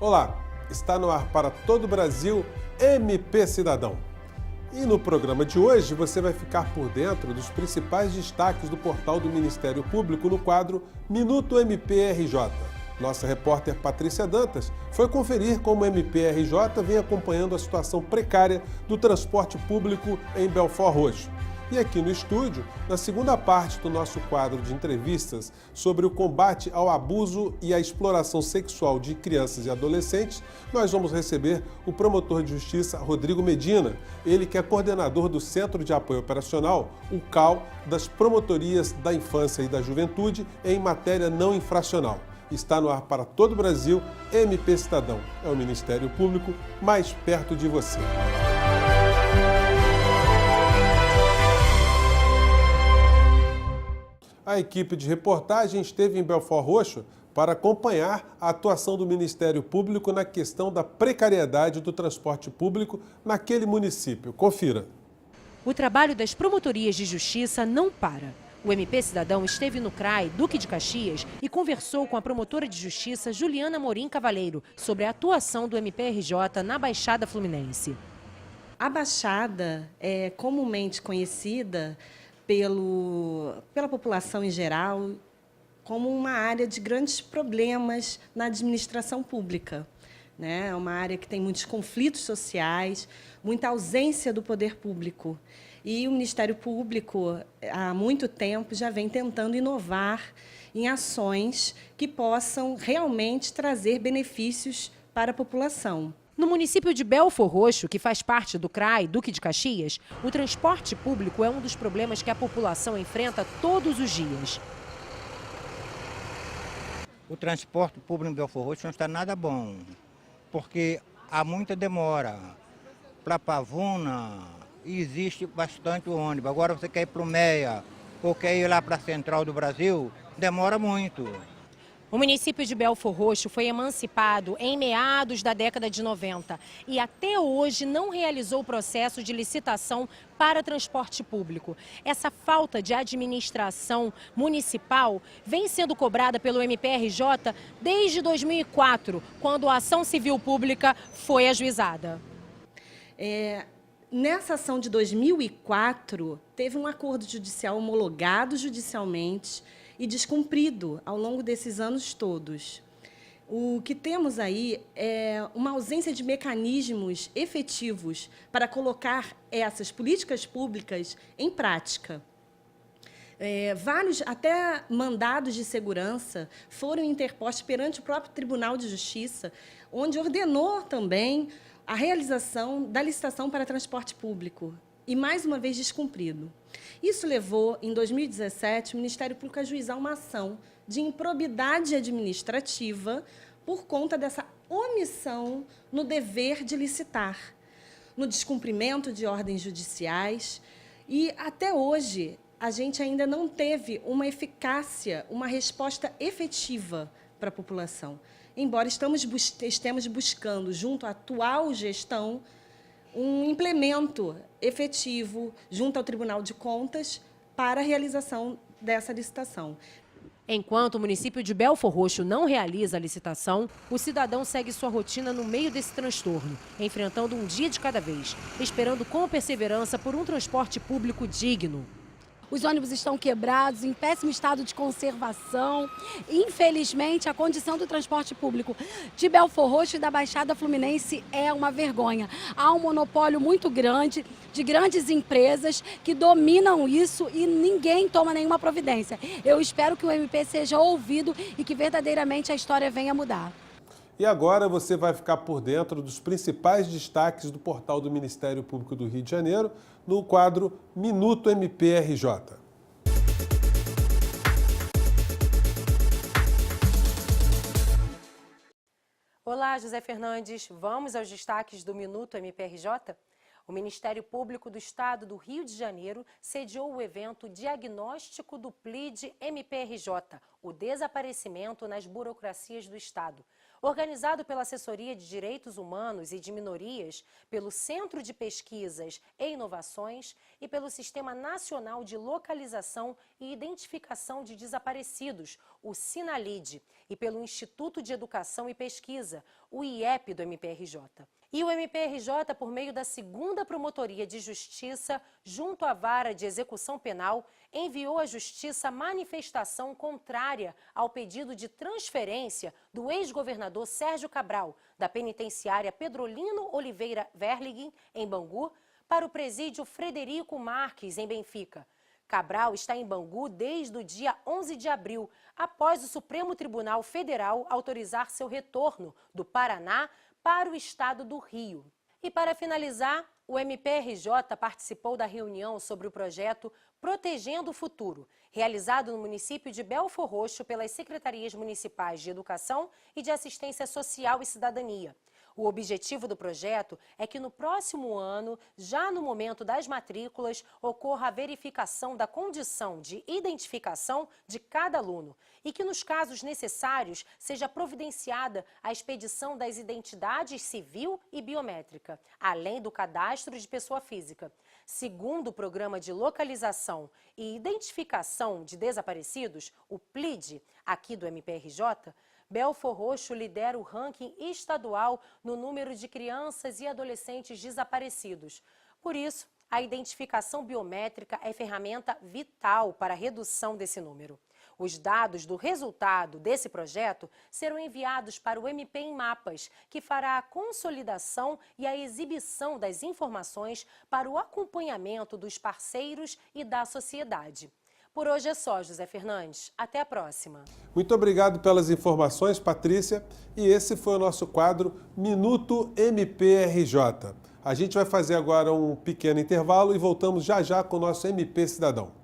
Olá, está no ar para todo o Brasil MP Cidadão. E no programa de hoje você vai ficar por dentro dos principais destaques do portal do Ministério Público no quadro Minuto MPRJ. Nossa repórter Patrícia Dantas foi conferir como o MPRJ vem acompanhando a situação precária do transporte público em Belford Roxo. E aqui no estúdio, na segunda parte do nosso quadro de entrevistas sobre o combate ao abuso e à exploração sexual de crianças e adolescentes, nós vamos receber o promotor de justiça Rodrigo Medina, ele que é coordenador do Centro de Apoio Operacional, o CAO, das Promotorias da Infância e da Juventude em matéria não infracional. Está no ar para todo o Brasil, MP Cidadão. É o Ministério Público mais perto de você. A equipe de reportagem esteve em Belford Roxo para acompanhar a atuação do Ministério Público na questão da precariedade do transporte público naquele município. Confira. O trabalho das promotorias de justiça não para. O MP Cidadão esteve no CRAI Duque de Caxias e conversou com a promotora de justiça Juliana Morim Cavaleiro sobre a atuação do MPRJ na Baixada Fluminense. A Baixada é comumente conhecida pela população em geral como uma área de grandes problemas na administração pública. É uma área que tem muitos conflitos sociais, muita ausência do poder público. E o Ministério Público, há muito tempo, já vem tentando inovar em ações que possam realmente trazer benefícios para a população. No município de Belford Roxo, que faz parte do CRAI Duque de Caxias, o transporte público é um dos problemas que a população enfrenta todos os dias. O transporte público em Belford Roxo não está nada bom, porque há muita demora. Para Pavuna existe bastante ônibus. Agora você quer ir para o Meia ou quer ir lá para a Central do Brasil, demora muito. O município de Belford Roxo foi emancipado em meados da década de 90 e até hoje não realizou o processo de licitação para transporte público. Essa falta de administração municipal vem sendo cobrada pelo MPRJ desde 2004, quando a ação civil pública foi ajuizada. Nessa ação de 2004, teve um acordo judicial homologado judicialmente e descumprido ao longo desses anos todos. O que temos aí é uma ausência de mecanismos efetivos para colocar essas políticas públicas em prática. Vários, até mandados de segurança, foram interpostos perante o próprio Tribunal de Justiça, onde ordenou também a realização da licitação para transporte público, e, mais uma vez, descumprido. Isso levou, em 2017, o Ministério Público a ajuizar uma ação de improbidade administrativa por conta dessa omissão no dever de licitar, no descumprimento de ordens judiciais. E, até hoje, a gente ainda não teve uma eficácia, uma resposta efetiva para a população. Embora estemos buscando, junto à atual gestão, um implemento efetivo junto ao Tribunal de Contas para a realização dessa licitação. Enquanto o município de Belford Roxo não realiza a licitação, o cidadão segue sua rotina no meio desse transtorno, enfrentando um dia de cada vez, esperando com perseverança por um transporte público digno. Os ônibus estão quebrados, em péssimo estado de conservação. Infelizmente, a condição do transporte público de Belford Roxo e da Baixada Fluminense é uma vergonha. Há um monopólio muito grande de grandes empresas que dominam isso e ninguém toma nenhuma providência. Eu espero que o MP seja ouvido e que verdadeiramente a história venha mudar. E agora você vai ficar por dentro dos principais destaques do portal do Ministério Público do Rio de Janeiro no quadro Minuto MPRJ. Olá, José Fernandes. Vamos aos destaques do Minuto MPRJ? O Ministério Público do Estado do Rio de Janeiro sediou o evento Diagnóstico do PLID MPRJ, o desaparecimento nas burocracias do Estado. organizado pela Assessoria de Direitos Humanos e de Minorias, pelo Centro de Pesquisas e Inovações e pelo Sistema Nacional de Localização e Identificação de Desaparecidos, o SINALID, e pelo Instituto de Educação e Pesquisa, o IEP do MPRJ. E o MPRJ, por meio da 2ª Promotoria de Justiça, junto à Vara de Execução Penal, enviou à Justiça manifestação contrária ao pedido de transferência do ex-governador Sérgio Cabral, da penitenciária Pedrolino Oliveira Verligem, em Bangu, para o presídio Frederico Marques, em Benfica. Cabral está em Bangu desde o dia 11 de abril, após o Supremo Tribunal Federal autorizar seu retorno do Paraná para o estado do Rio. E para finalizar, o MPRJ participou da reunião sobre o projeto Protegendo o Futuro, realizado no município de Belfor Roxo pelas Secretarias Municipais de Educação e de Assistência Social e Cidadania. O objetivo do projeto é que no próximo ano, já no momento das matrículas, ocorra a verificação da condição de identificação de cada aluno e que, nos casos necessários, seja providenciada a expedição das identidades civil e biométrica, além do cadastro de pessoa física. Segundo o Programa de Localização e Identificação de Desaparecidos, o PLID, aqui do MPRJ, Belfor Roxo lidera o ranking estadual no número de crianças e adolescentes desaparecidos. Por isso, a identificação biométrica é ferramenta vital para a redução desse número. Os dados do resultado desse projeto serão enviados para o MP em Mapas, que fará a consolidação e a exibição das informações para o acompanhamento dos parceiros e da sociedade. Por hoje é só, José Fernandes. Até a próxima. Muito obrigado pelas informações, Patrícia. E esse foi o nosso quadro Minuto MPRJ. A gente vai fazer agora um pequeno intervalo e voltamos já já com o nosso MP Cidadão.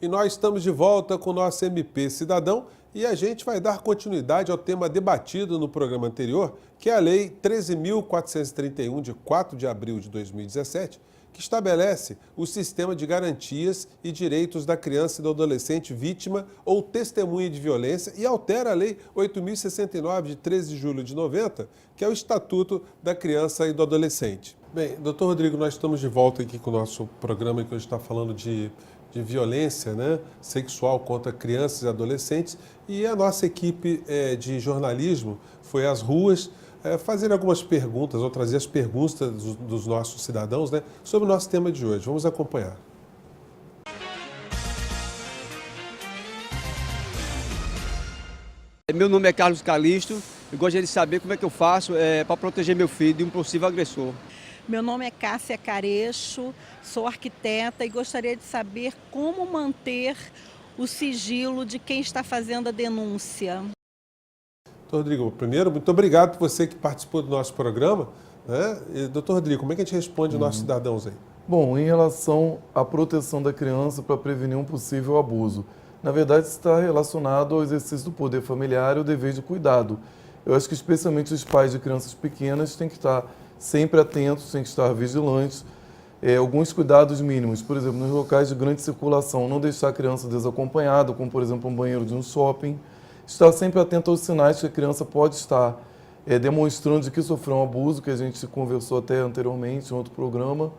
E nós estamos de volta com o nosso MP Cidadão e a gente vai dar continuidade ao tema debatido no programa anterior, que é a Lei 13.431, de 4 de abril de 2017, que estabelece o sistema de garantias e direitos da criança e do adolescente vítima ou testemunha de violência e altera a Lei 8.069, de 13 de julho de 90, que é o Estatuto da Criança e do Adolescente. Bem, doutor Rodrigo, nós estamos de volta aqui com o nosso programa que hoje está falando de violência, né, sexual contra crianças e adolescentes, e a nossa equipe de jornalismo foi às ruas fazer algumas perguntas, ou trazer as perguntas dos nossos cidadãos, né, sobre o nosso tema de hoje. Vamos acompanhar. Meu nome é Carlos Calixto, eu gostaria de saber como é que eu faço para proteger meu filho de um possível agressor. Meu nome é Cássia Carecho, sou arquiteta e gostaria de saber como manter o sigilo de quem está fazendo a denúncia. Doutor Rodrigo, primeiro, muito obrigado por você que participou do nosso programa, né? E, doutor Rodrigo, como é que a gente responde aos nossos cidadãos aí? Bom, em relação à proteção da criança para prevenir um possível abuso, na verdade está relacionado ao exercício do poder familiar e o dever de cuidado. Eu acho que especialmente os pais de crianças pequenas têm que estar sempre atentos, têm que estar vigilantes. Alguns cuidados mínimos, por exemplo, nos locais de grande circulação, não deixar a criança desacompanhada, como por exemplo um banheiro de um shopping. Estar sempre atento aos sinais que a criança pode estar demonstrando de que sofreu um abuso, que a gente conversou até anteriormente em outro programa.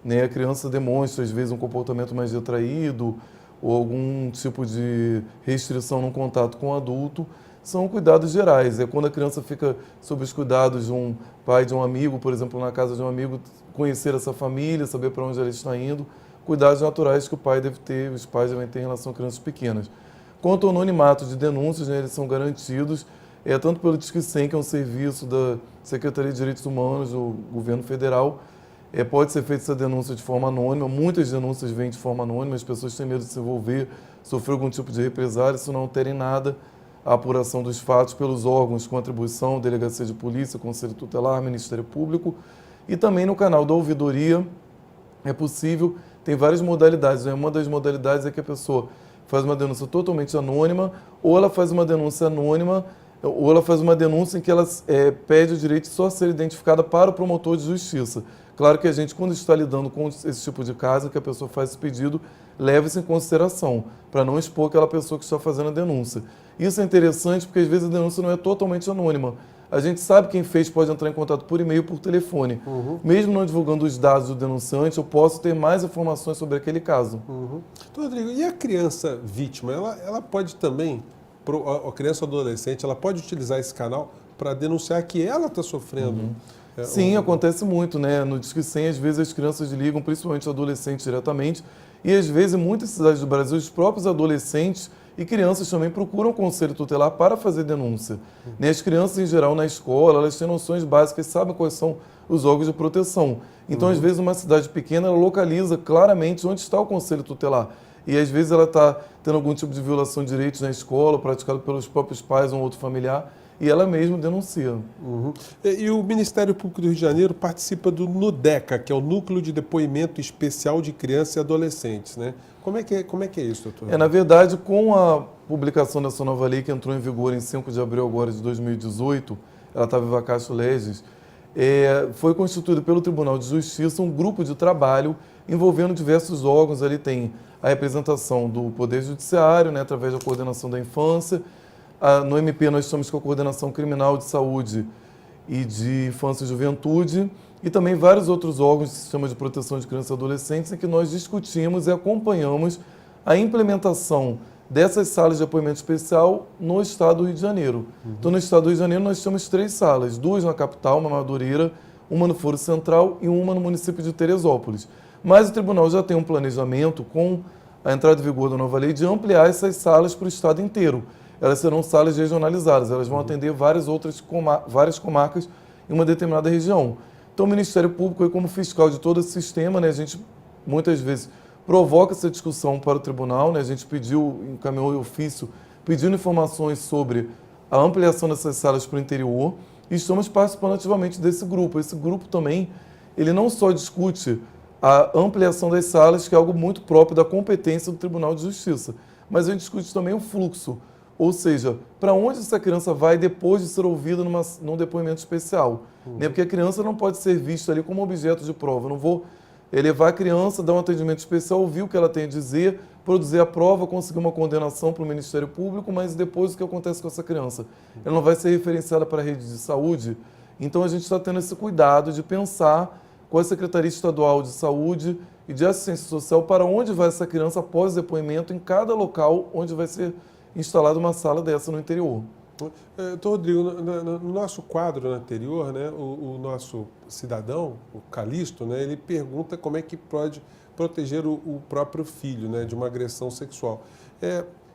A criança demonstra, às vezes, um comportamento mais retraído ou algum tipo de restrição no contato com o adulto. São cuidados gerais. É quando a criança fica sob os cuidados de um pai, de um amigo, por exemplo, na casa de um amigo, conhecer essa família, saber para onde ela está indo. Cuidados naturais que o pai deve ter, os pais devem ter em relação a crianças pequenas. Quanto ao anonimato de denúncias, eles são garantidos, tanto pelo Disque 100, que é um serviço da Secretaria de Direitos Humanos do Governo Federal. Pode ser feita essa denúncia de forma anônima, muitas denúncias vêm de forma anônima, as pessoas têm medo de se envolver, sofrer algum tipo de represália, isso não altera em nada a apuração dos fatos pelos órgãos com atribuição, Delegacia de Polícia, Conselho Tutelar, Ministério Público, e também no canal da ouvidoria é possível, tem várias modalidades, né? Uma das modalidades é que a pessoa faz uma denúncia totalmente anônima, ou ela faz uma denúncia anônima ou ela faz uma denúncia em que ela pede o direito de só ser identificada para o promotor de justiça. Claro que a gente, quando está lidando com esse tipo de caso, que a pessoa faz esse pedido, leva isso em consideração, para não expor aquela pessoa que está fazendo a denúncia. Isso é interessante porque às vezes a denúncia não é totalmente anônima. A gente sabe quem fez pode entrar em contato por e-mail, por telefone. Mesmo não divulgando os dados do denunciante, eu posso ter mais informações sobre aquele caso. Então, Rodrigo, e a criança vítima? Ela pode também, a criança ou adolescente, ela pode utilizar esse canal para denunciar que ela está sofrendo? Sim, acontece muito, né? No Disque 100, às vezes as crianças ligam, principalmente adolescentes diretamente, e às vezes em muitas cidades do Brasil, os próprios adolescentes e crianças também procuram o conselho tutelar para fazer denúncia. As crianças, em geral, na escola, elas têm noções básicas, sabem quais são os órgãos de proteção. Então, às vezes, uma cidade pequena, ela localiza claramente onde está o conselho tutelar. E, às vezes, ela está tendo algum tipo de violação de direitos na escola, praticado pelos próprios pais ou um outro familiar, e ela mesma denuncia. E o Ministério Público do Rio de Janeiro participa do NUDECA, que é o Núcleo de Depoimento Especial de Crianças e Adolescentes, né? Como é que é isso, doutor? Na verdade, com a publicação dessa nova lei, que entrou em vigor em 5 de abril agora de 2018, ela estava em vacatio legis, foi constituído pelo Tribunal de Justiça um grupo de trabalho envolvendo diversos órgãos. Ali tem a representação do Poder Judiciário, né, através da coordenação da infância. No MP nós estamos com a coordenação criminal de saúde e de infância e juventude, e também vários outros órgãos do Sistema de Proteção de Crianças e Adolescentes, em que nós discutimos e acompanhamos a implementação dessas salas de depoimento especial no Estado do Rio de Janeiro. Então, no Estado do Rio de Janeiro, nós temos 3 salas, 2 na capital, uma Madureira, uma no Foro Central e uma no município de Teresópolis. Mas o tribunal já tem um planejamento, com a entrada em vigor da nova lei, de ampliar essas salas para o Estado inteiro. Elas serão salas regionalizadas, elas vão atender várias comarcas em uma determinada região. Então, o Ministério Público, como fiscal de todo esse sistema, né, a gente muitas vezes provoca essa discussão para o tribunal, né, a gente encaminhou o ofício pedindo informações sobre a ampliação dessas salas para o interior, e estamos participando ativamente desse grupo. Esse grupo também, ele não só discute a ampliação das salas, que é algo muito próprio da competência do Tribunal de Justiça, mas a gente discute também o fluxo. Ou seja, para onde essa criança vai depois de ser ouvida num depoimento especial? Né? Porque a criança não pode ser vista ali como objeto de prova. Eu não vou levar a criança, dar um atendimento especial, ouvir o que ela tem a dizer, produzir a prova, conseguir uma condenação para o Ministério Público, mas depois o que acontece com essa criança? Ela não vai ser referenciada para a rede de saúde? Então a gente está tendo esse cuidado de pensar com a Secretaria Estadual de Saúde e de Assistência Social para onde vai essa criança após o depoimento, em cada local onde vai ser instalada uma sala dessa no interior. Então, Rodrigo, no nosso quadro anterior, né, o nosso cidadão, o Calixto, né, ele pergunta como é que pode proteger o próprio filho, né, de uma agressão sexual.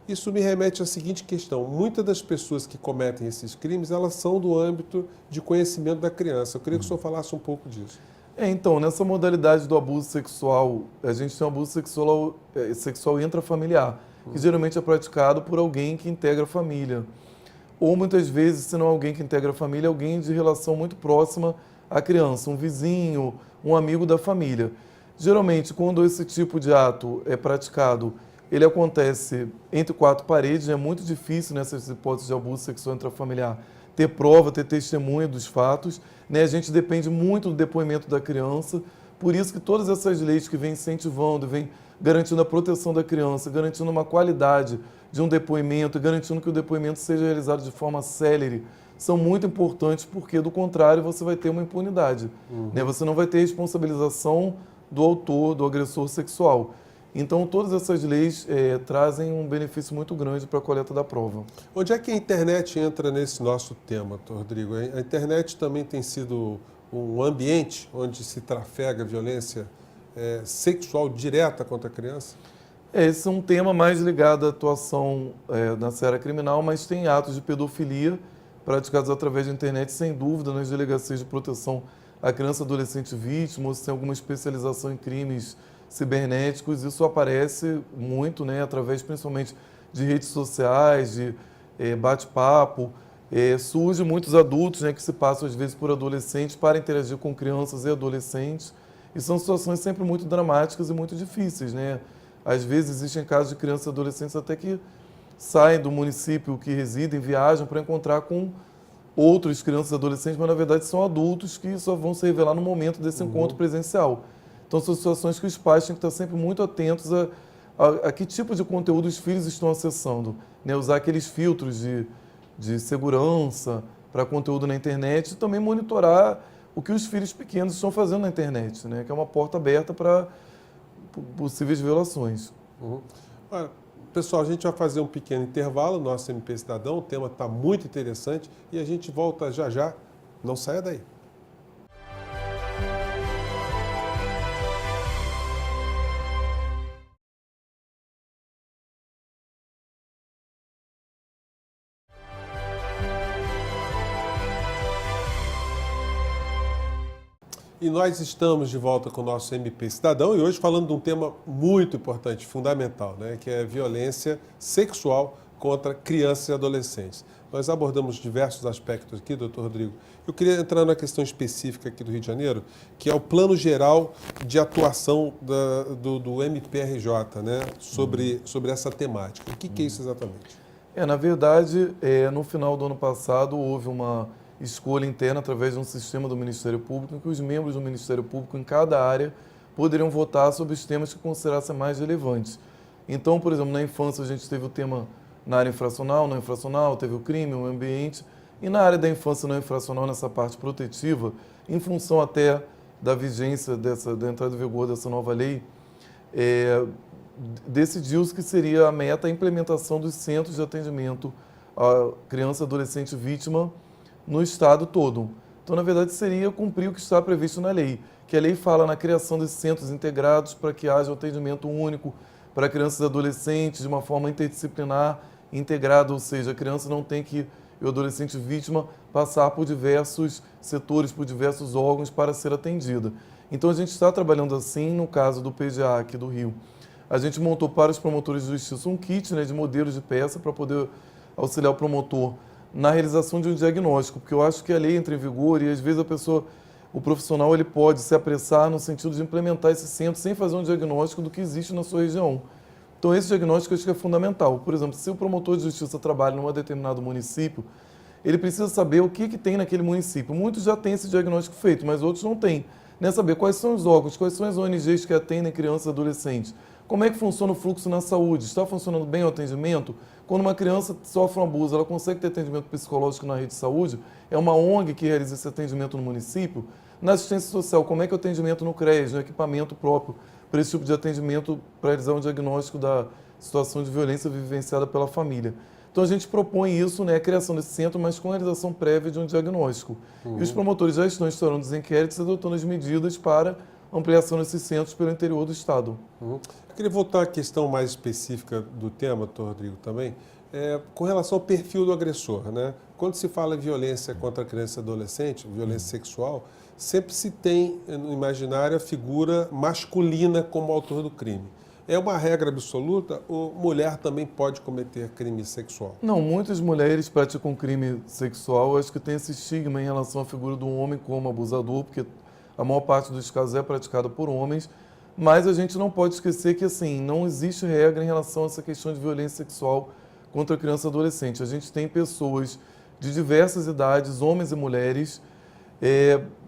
Isso me remete à seguinte questão: muitas das pessoas que cometem esses crimes, elas são do âmbito de conhecimento da criança. Eu queria que o senhor falasse um pouco disso. Então, nessa modalidade do abuso sexual, a gente tem um abuso sexual intrafamiliar, que geralmente é praticado por alguém que integra a família. Ou muitas vezes, se não é alguém que integra a família, alguém de relação muito próxima à criança, um vizinho, um amigo da família. Geralmente, quando esse tipo de ato é praticado, ele acontece entre 4 paredes. É muito difícil, nessas hipóteses de abuso sexual intrafamiliar, ter prova, ter testemunha dos fatos. Né? A gente depende muito do depoimento da criança. Por isso que todas essas leis que vêm incentivando, vêm garantindo a proteção da criança, garantindo uma qualidade de um depoimento, garantindo que o depoimento seja realizado de forma célere, são muito importantes, porque, do contrário, você vai ter uma impunidade. Né? Você não vai ter responsabilização do autor, do agressor sexual. Então, todas essas leis trazem um benefício muito grande para a coleta da prova. Onde é que a internet entra nesse nosso tema, Rodrigo? A internet também tem sido um ambiente onde se trafega violência sexual direta contra a criança? Esse é um tema mais ligado à atuação na seara criminal, mas tem atos de pedofilia praticados através da internet, sem dúvida, nas delegacias de proteção à criança e adolescente vítima, ou se tem alguma especialização em crimes cibernéticos. Isso aparece muito, né, através principalmente de redes sociais, de bate-papo. Surgem muitos adultos, né, que se passam às vezes por adolescentes para interagir com crianças e adolescentes, e são situações sempre muito dramáticas e muito difíceis, né? Às vezes existem casos de crianças e adolescentes até que saem do município que residem, viajam para encontrar com outras crianças e adolescentes, mas na verdade são adultos que só vão se revelar no momento desse encontro presencial. Então são situações que os pais têm que estar sempre muito atentos a que tipo de conteúdo os filhos estão acessando, né? Usar aqueles filtros de segurança para conteúdo na internet e também monitorar o que os filhos pequenos estão fazendo na internet, né? Que é uma porta aberta para possíveis violações. Olha, pessoal, a gente vai fazer um pequeno intervalo, nosso MP Cidadão, o tema está muito interessante e a gente volta já já. Não saia daí. E nós estamos de volta com o nosso MP Cidadão e hoje falando de um tema muito importante, fundamental, né, que é a violência sexual contra crianças e adolescentes. Nós abordamos diversos aspectos aqui, doutor Rodrigo. Eu queria entrar na questão específica aqui do Rio de Janeiro, que é o Plano Geral de Atuação do MPRJ, né, sobre essa temática. O que é isso exatamente? Na verdade, no final do ano passado houve uma escolha interna através de um sistema do Ministério Público em que os membros do Ministério Público em cada área poderiam votar sobre os temas que considerassem mais relevantes. Então, por exemplo, na infância a gente teve o tema na área infracional, não infracional, teve o crime, o meio ambiente, e na área da infância não infracional, nessa parte protetiva, em função até da vigência da entrada em vigor dessa nova lei, decidiu-se que seria a meta a implementação dos centros de atendimento à criança e adolescente vítima no estado todo. Então, na verdade, seria cumprir o que está previsto na lei, que a lei fala na criação desses centros integrados para que haja um atendimento único para crianças e adolescentes de uma forma interdisciplinar, integrada, ou seja, a criança não tem que, e o adolescente vítima, passar por diversos setores, por diversos órgãos para ser atendida. Então, a gente está trabalhando assim no caso do PGA aqui do Rio. A gente montou para os promotores de justiça um kit, né, de modelos de peça para poder auxiliar o promotor na realização de um diagnóstico, porque eu acho que a lei entra em vigor e às vezes o profissional ele pode se apressar no sentido de implementar esse centro sem fazer um diagnóstico do que existe na sua região. Então esse diagnóstico eu acho que é fundamental. Por exemplo, se o promotor de justiça trabalha em um determinado município, ele precisa saber o que tem naquele município. Muitos já têm esse diagnóstico feito, mas outros não têm. Né? Saber quais são os órgãos, quais são as ONGs que atendem crianças e adolescentes. Como é que funciona o fluxo na saúde? Está funcionando bem o atendimento? Quando uma criança sofre um abuso, ela consegue ter atendimento psicológico na rede de saúde? É uma ONG que realiza esse atendimento no município? Na assistência social, como é que é o atendimento no CREAS, no equipamento próprio para esse tipo de atendimento, para realizar um diagnóstico da situação de violência vivenciada pela família? Então a gente propõe isso, né, a criação desse centro, mas com a realização prévia de um diagnóstico. E os promotores já estão instaurando os inquéritos e adotando as medidas para ampliação desses centros pelo interior do estado. Eu queria voltar à questão mais específica do tema, doutor Rodrigo, também, com relação ao perfil do agressor, né? Quando se fala em violência contra a criança e adolescente, violência sexual, sempre se tem no imaginário a figura masculina como autor do crime. É uma regra absoluta ou mulher também pode cometer crime sexual? Não, muitas mulheres praticam crime sexual. Acho que tem esse estigma em relação à figura do homem como abusador, porque a maior parte dos casos é praticada por homens, mas a gente não pode esquecer que assim, não existe regra em relação a essa questão de violência sexual contra criança e adolescente. A gente tem pessoas de diversas idades, homens e mulheres,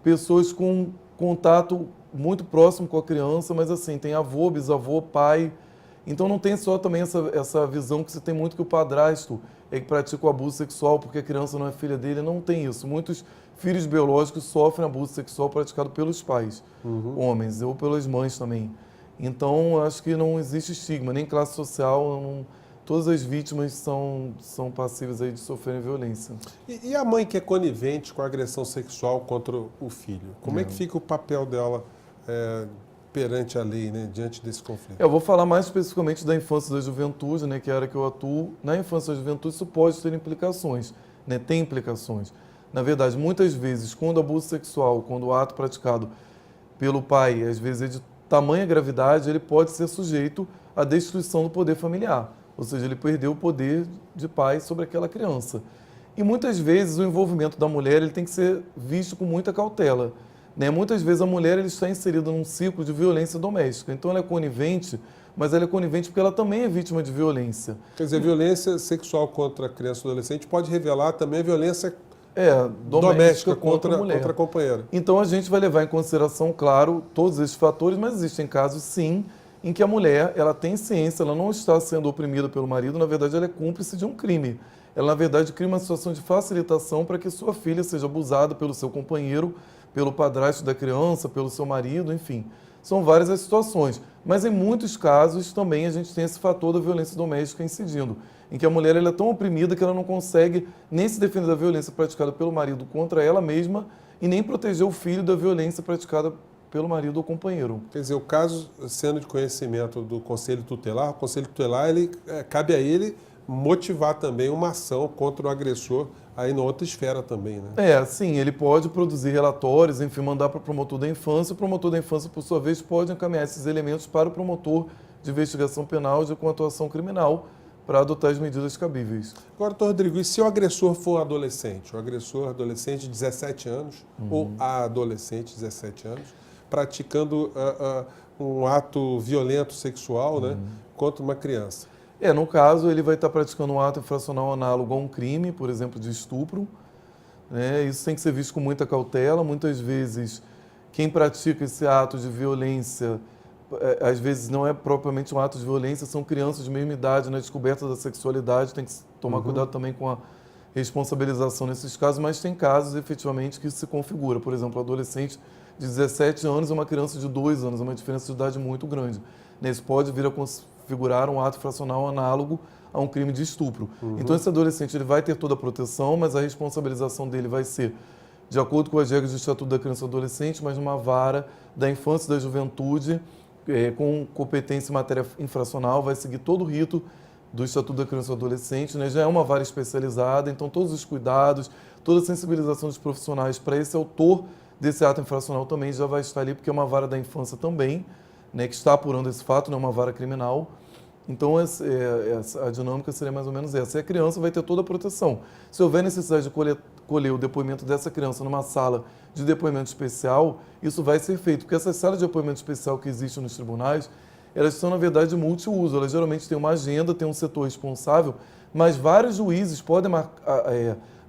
pessoas com contato muito próximo com a criança, mas assim, tem avô, bisavô, pai. Então não tem só também essa visão que se tem muito que o padrasto é que pratica o abuso sexual porque a criança não é filha dele. Não tem isso. Muitos filhos biológicos sofrem abuso sexual praticado pelos pais, homens, ou pelas mães também. Então, acho que não existe estigma, nem classe social, todas as vítimas são passíveis aí de sofrerem violência. E a mãe que é conivente com a agressão sexual contra o filho? Como é que fica o papel dela perante a lei, né, diante desse conflito? Eu vou falar mais especificamente da infância e da juventude, né, que é a área que eu atuo. Na infância e da juventude isso pode ter implicações, né, tem implicações. Na verdade, muitas vezes, quando o abuso sexual, quando o ato praticado pelo pai, às vezes é de tamanha gravidade, ele pode ser sujeito à destruição do poder familiar. Ou seja, ele perdeu o poder de pai sobre aquela criança. E muitas vezes o envolvimento da mulher ele tem que ser visto com muita cautela. Né? Muitas vezes a mulher está inserida num ciclo de violência doméstica. Então ela é conivente mas ela é conivente porque ela também é vítima de violência. Quer dizer, violência sexual contra a criança e adolescente pode revelar também a violência doméstica contra a companheira. Então a gente vai levar em consideração, claro, todos esses fatores, mas existem casos, sim, em que a mulher ela tem ciência, ela não está sendo oprimida pelo marido, na verdade ela é cúmplice de um crime. Ela, na verdade, cria uma situação de facilitação para que sua filha seja abusada pelo seu companheiro, pelo padrasto da criança, pelo seu marido, enfim. São várias as situações. Mas em muitos casos também a gente tem esse fator da violência doméstica incidindo, em que a mulher ela é tão oprimida que ela não consegue nem se defender da violência praticada pelo marido contra ela mesma e nem proteger o filho da violência praticada pelo marido ou companheiro. Quer dizer, o caso sendo de conhecimento do Conselho Tutelar, o Conselho Tutelar cabe a ele motivar também uma ação contra o agressor aí na outra esfera também, né? Sim, ele pode produzir relatórios, enfim, mandar para o promotor da infância. O promotor da infância, por sua vez, pode encaminhar esses elementos para o promotor de investigação penal com atuação criminal para adotar as medidas cabíveis. Agora, doutor Rodrigo, e se o agressor for adolescente? O agressor adolescente de 17 anos ou a adolescente de 17 anos praticando um ato violento sexual, né, contra uma criança? No caso, ele vai estar praticando um ato infracional análogo a um crime, por exemplo, de estupro. Isso tem que ser visto com muita cautela. Muitas vezes, quem pratica esse ato de violência, às vezes não é propriamente um ato de violência, são crianças de mesma idade na descoberta da sexualidade. Tem que tomar cuidado também com a responsabilização nesses casos, mas tem casos, efetivamente, que isso se configura. Por exemplo, um adolescente de 17 anos e uma criança de 2 anos, é uma diferença de idade muito grande. Isso pode vir a configurar um ato infracional análogo a um crime de estupro. Então, esse adolescente ele vai ter toda a proteção, mas a responsabilização dele vai ser de acordo com as regras do Estatuto da Criança e do Adolescente, mas numa vara da infância e da juventude, com competência em matéria infracional, vai seguir todo o rito do Estatuto da Criança e do Adolescente, já é uma vara especializada, então todos os cuidados, toda a sensibilização dos profissionais para esse autor desse ato infracional também já vai estar ali, porque é uma vara da infância também, que está apurando esse fato, não é uma vara criminal. Então, a dinâmica seria mais ou menos essa. E a criança vai ter toda a proteção. Se houver necessidade de colher o depoimento dessa criança numa sala de depoimento especial, isso vai ser feito, porque essas salas de depoimento especial que existem nos tribunais, elas são, na verdade, de multiuso. Elas geralmente têm uma agenda, tem um setor responsável, mas vários juízes podem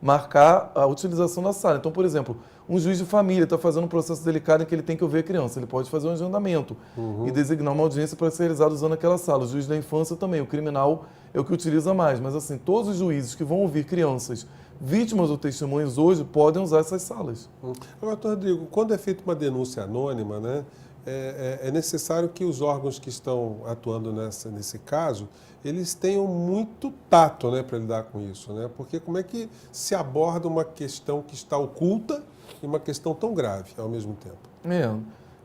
marcar a utilização da sala. Então, por exemplo, um juiz de família está fazendo um processo delicado em que ele tem que ouvir a criança. Ele pode fazer um agendamento e designar uma audiência para ser realizada usando aquela sala. O juiz da infância também, o criminal é o que utiliza mais. Mas, assim, todos os juízes que vão ouvir crianças vítimas ou testemunhas hoje podem usar essas salas. Agora, doutor Rodrigo, quando é feita uma denúncia anônima, né, é necessário que os órgãos que estão atuando nesse caso, eles tenham muito tato, né, para lidar com isso, né? Porque como é que se aborda uma questão que está oculta e uma questão tão grave ao mesmo tempo?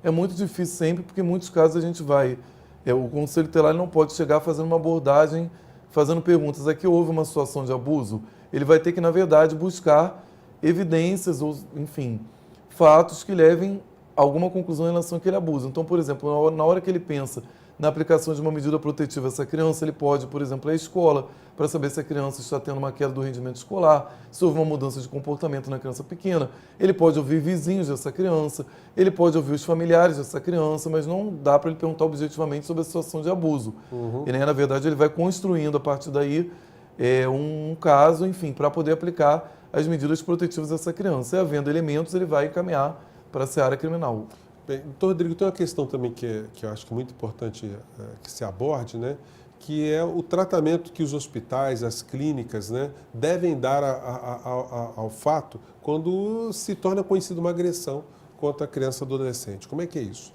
É muito difícil sempre, porque em muitos casos a gente vai... o Conselho Tutelar não pode chegar fazendo uma abordagem, fazendo perguntas. Aqui houve uma situação de abuso, ele vai ter que, na verdade, buscar evidências ou, enfim, fatos que levem a alguma conclusão em relação àquele abuso. Então, por exemplo, na hora que ele pensa na aplicação de uma medida protetiva a essa criança, ele pode, por exemplo, ir à escola para saber se a criança está tendo uma queda do rendimento escolar, se houve uma mudança de comportamento na criança pequena. Ele pode ouvir vizinhos dessa criança, ele pode ouvir os familiares dessa criança, mas não dá para ele perguntar objetivamente sobre a situação de abuso. E, na verdade, ele vai construindo a partir daí um caso, enfim, para poder aplicar as medidas protetivas dessa criança. E, havendo elementos, ele vai encaminhar para a seara criminal. Bem, doutor Rodrigo, tem uma questão também que eu acho que é muito importante que se aborde, né? Que é o tratamento que os hospitais, as clínicas, né, devem dar ao fato quando se torna conhecida uma agressão contra a criança e adolescente. Como é que é isso?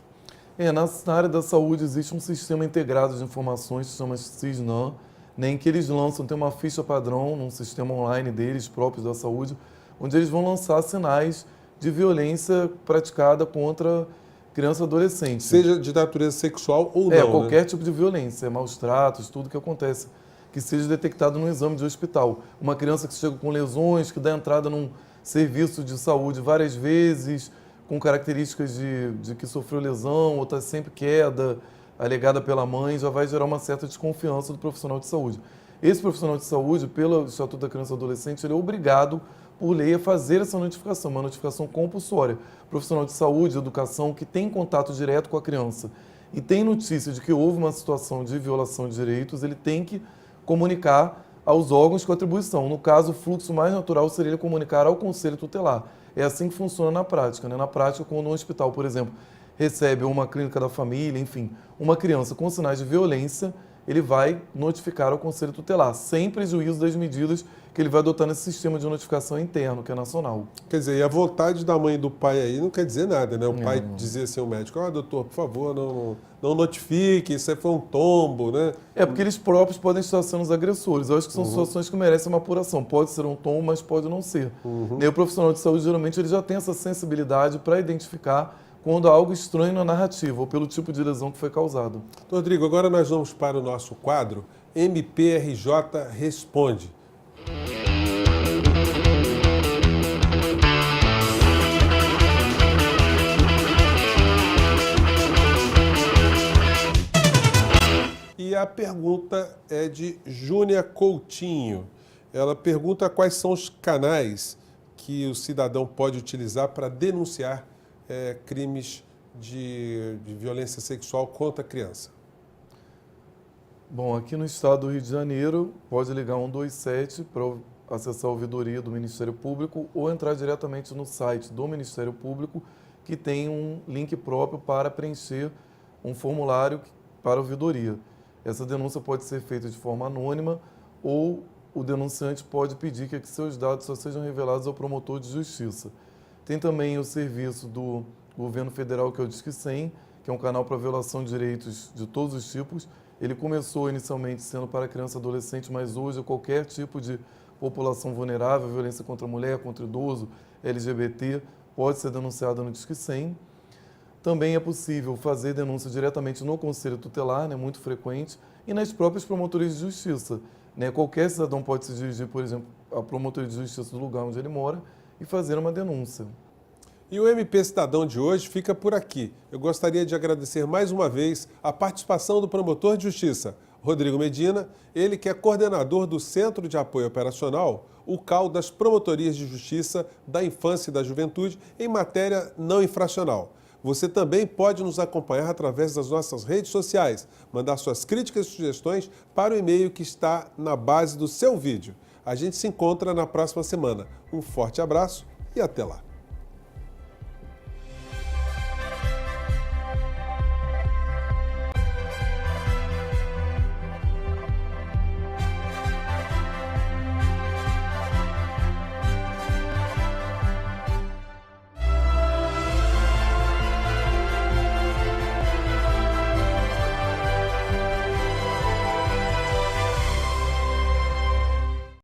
Na área da saúde existe um sistema integrado de informações que se chama SISNAM, em que eles lançam, tem uma ficha padrão num sistema online deles, próprios da saúde, onde eles vão lançar sinais de violência praticada contra criança e adolescente. Seja de natureza sexual ou não, qualquer tipo de violência, maus tratos, tudo que acontece, que seja detectado no exame de hospital. Uma criança que chega com lesões, que dá entrada num serviço de saúde várias vezes, com características de que sofreu lesão ou está sempre queda, alegada pela mãe, já vai gerar uma certa desconfiança do profissional de saúde. Esse profissional de saúde, pelo Estatuto da Criança e do Adolescente, ele é obrigado por lei a fazer essa notificação, uma notificação compulsória. O profissional de saúde, de educação, que tem contato direto com a criança e tem notícia de que houve uma situação de violação de direitos, ele tem que comunicar aos órgãos com atribuição. No caso, o fluxo mais natural seria ele comunicar ao Conselho Tutelar. É assim que funciona na prática, né? Na prática, quando um hospital, por exemplo, recebe uma clínica da família, enfim, uma criança com sinais de violência, ele vai notificar ao Conselho Tutelar, sem prejuízo das medidas que ele vai adotar nesse sistema de notificação interno, que é nacional. Quer dizer, e a vontade da mãe e do pai aí não quer dizer nada, né? O pai dizia assim ao médico, doutor, por favor, não notifique, isso aí foi um tombo, né? É porque eles próprios podem estar sendo os agressores. Eu acho que são situações que merecem uma apuração. Pode ser um tombo, mas pode não ser. E o profissional de saúde, geralmente, ele já tem essa sensibilidade para identificar quando há algo estranho na narrativa ou pelo tipo de lesão que foi causado. Rodrigo, agora nós vamos para o nosso quadro MPRJ Responde. E a pergunta é de Júnia Coutinho. Ela pergunta quais são os canais que o cidadão pode utilizar para denunciar crimes de violência sexual contra a criança. Bom, aqui no estado do Rio de Janeiro, pode ligar 127 para acessar a ouvidoria do Ministério Público ou entrar diretamente no site do Ministério Público, que tem um link próprio para preencher um formulário para a ouvidoria. Essa denúncia pode ser feita de forma anônima ou o denunciante pode pedir que seus dados só sejam revelados ao promotor de justiça. Tem também o serviço do governo federal, que é o Disque 100, que é um canal para violação de direitos de todos os tipos. Ele começou inicialmente sendo para criança e adolescente, mas hoje qualquer tipo de população vulnerável, violência contra a mulher, contra o idoso, LGBT, pode ser denunciada no Disque 100. Também é possível fazer denúncia diretamente no Conselho Tutelar, né, muito frequente, e nas próprias promotorias de justiça. Né? Qualquer cidadão pode se dirigir, por exemplo, à promotoria de justiça do lugar onde ele mora e fazer uma denúncia. E o MP Cidadão de hoje fica por aqui. Eu gostaria de agradecer mais uma vez a participação do promotor de justiça, Rodrigo Medina, ele que é coordenador do Centro de Apoio Operacional, o CAU das Promotorias de Justiça da Infância e da Juventude, em matéria não infracional. Você também pode nos acompanhar através das nossas redes sociais, mandar suas críticas e sugestões para o e-mail que está na base do seu vídeo. A gente se encontra na próxima semana. Um forte abraço e até lá.